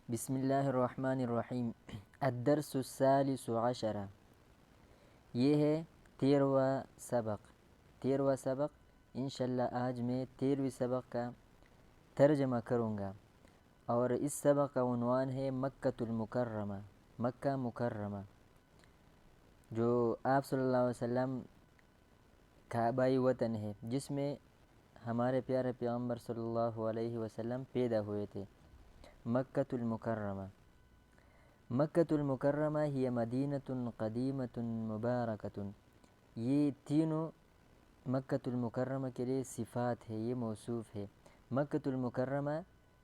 بسم اللہ الرحمن الرحیم۔ الدرس الثالث عشر، یہ ہے 13واں سبق۔ انشاءاللہ آج میں 13ویں سبق کا ترجمہ کروں گا، اور اس سبق کا عنوان ہے مکۃ المکرمہ، مکہ مکرمہ، جو آپ صلی اللہ علیہ وسلم کا آبائی وطن ہے، جس میں ہمارے پیارے پیغمبر صلی اللہ علیہ وسلم پیدا ہوئے تھے۔ مکۃ المکرمہ، مکۃ المکرمہ ہی مدینۃ قدیمۃ مبارکۃ، یہ تینوں مکۃ المکرمہ کے لیے صفات ہے، یہ موصوف ہے۔ مکۃ المکرمہ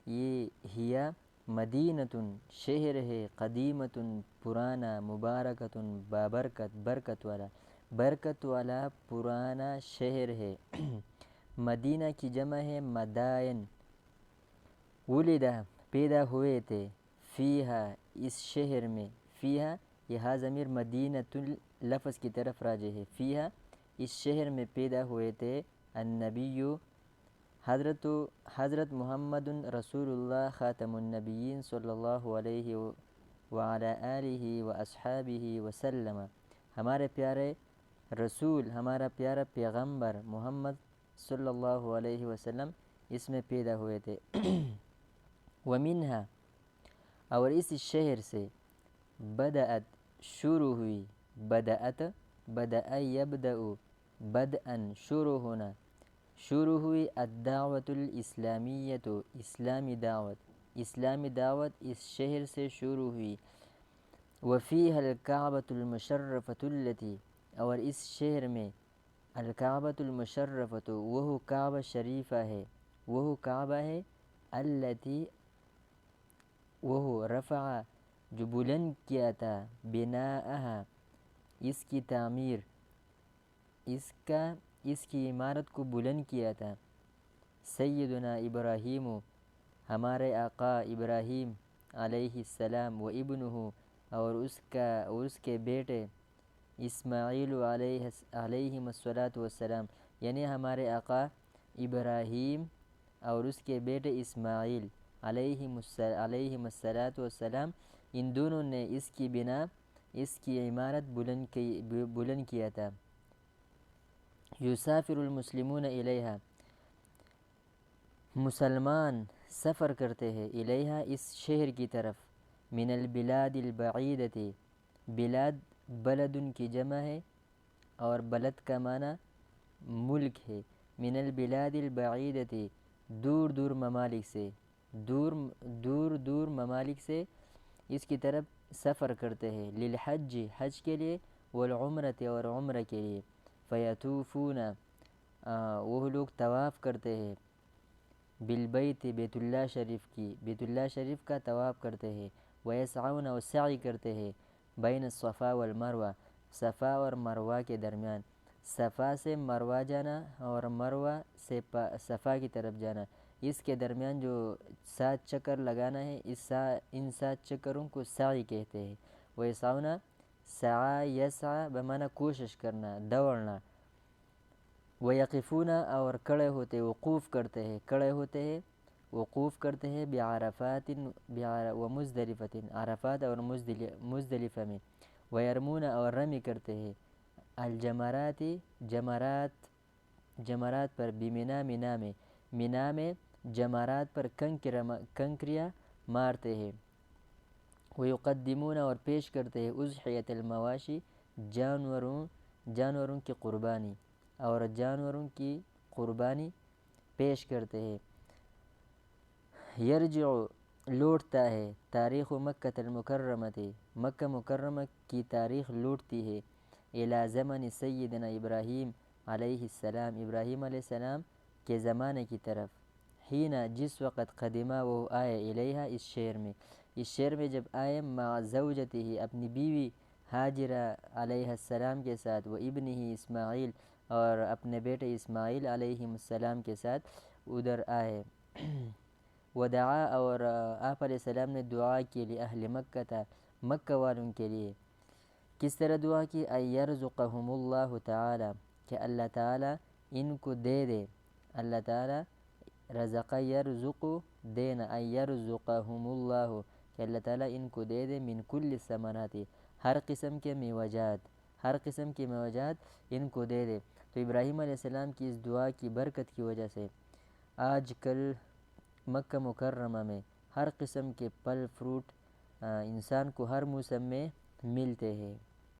یہ ہیا مدینۃ شہر ہے، قدیمۃ پرانا، مبارکۃ بابرکت برکت والا پرانا شہر ہے۔ مدینہ کی جمع ہے مدائن۔ ولدہ پیدا ہوئے تھے، فیہا اس شہر میں، فیہا یہ ضمیر مدینۃ لفظ کی طرف راجع ہے، فیہا اس شہر میں پیدا ہوئے تھے النبی حضرت محمد رسول اللہ خاتم النبیین صلی اللہ علیہ وعلی آلہ و اصحابہ وسلم، ہمارے پیارے رسول، ہمارا پیارا پیغمبر محمد صلی اللہ علیہ وسلم اس میں پیدا ہوئے تھے۔ ومنہا اور اس شہر سے، بدأت شروع ہوئی، بدأ یبدأ بدءً شروع ہونا، شروع ہوئی الدعوۃ الاسلامیۃ اسلامی دعوت اس شہر سے شروع ہوئی۔ وفیہا الکعبۃ المشرفۃ التی، اور اس شہر میں الکعبۃ المشرفۃ وہ کعبہ شریفہ ہے، وہ کعبہ ہے، التی وہ رفع جو بلند کیا تھا، بناءہا اس کی تعمیر، اس کی عمارت کو بلند کیا تھا، سیدنا ابراہیم ہمارے آقا ابراہیم علیہ السلام، و ابنہ اور اس کے بیٹے اسماعیل علیہم الصلاۃ والسلام، یعنی ہمارے آقا ابراہیم اور اس کے بیٹے اسماعیل علیہم الصلاۃ والسلام، ان دونوں نے اس کی بنا، اس کی عمارت بلند کیا تھا۔ یسافر المسلمون الیہا، مسلمان سفر کرتے ہیں، الیہا اس شہر کی طرف، من البلاد البعیدۃ، بلاد بلد کی جمع ہے، اور بلد کا معنی ملک ہے۔ من البلاد البعیدۃ دور دور ممالک سے، دور ممالک سے اس کی طرف سفر کرتے ہیں، للحج حج کے لیے، والعمرۃ اور عمرہ کے لیے، فیطوفون وہ لوگ طواف کرتے ہیں، بالبیت بیت اللہ شریف کا طواف کرتے ہیں، ویسعون اور سعی کرتے ہیں، بین الصفا والمروہ صفا اور مروہ کے درمیان، صفا سے مروہ جانا اور مروہ سے صفا کی طرف جانا، اس کے درمیان جو 7 چکر لگانا ہے، ان 7 چکروں کو سعی کہتے ہیں۔ ویسعون سعی یسعی بمعنی کوشش کرنا، دوڑنا۔ ویقفون اور کھڑے ہوتے، وقوف کرتے ہیں، کھڑے ہوتے ہیں، وقوف کرتے ہیں، بعرفات ومزدلفۃ عرفات اور مزدلفہ میں، ویرمون اور رمی کرتے ہیں، الجمرات جمرات پر، بمنا منا میں جمرات پر کنکریاں مارتے ہیں۔ ویقدمون اور پیش کرتے ہیں، اضحیۃ المواشی جانوروں کی قربانی، اور جانوروں کی قربانی پیش کرتے ہیں۔ یرجع لوٹتا ہے، تاریخ مکۃ المکرمہ مکہ مکرمہ کی تاریخ لوٹتی ہے، الی زمن سیدنا ابراہیم علیہ السلام، ابراہیم علیہ السلام کے زمانے کی طرف، حین جس وقت قدمہ وہ آئے، الیہا اس شہر میں جب آئے، مع زوجتہ اپنی بیوی ہاجرہ علیہ السلام کے ساتھ، و ابنہ اسماعیل اور اپنے بیٹے اسماعیل علیہ السلام کے ساتھ ادھر آئے۔ ودعا اور آپ علیہ السلام نے دعا کی لی اہل مکہ تھا، مکہ والوں کے لیے۔ کس طرح دعا کی؟ ان یرزقہم اللہ تعالی، کہ اللہ تعالی ان کو دے دے، اللہ تعالی رزق یرزق دینا، ان یرزقہم اللہ کہ اللہ تعالیٰ ان کو دے دے من کل الثمرات، ہر قسم کے میوجات، ہر قسم کے میوجات ان کو دے دے۔ تو ابراہیم علیہ السلام کی اس دعا کی برکت کی وجہ سے آج کل مکہ مکرمہ میں ہر قسم کے پھل فروٹ انسان کو ہر موسم میں ملتے ہیں۔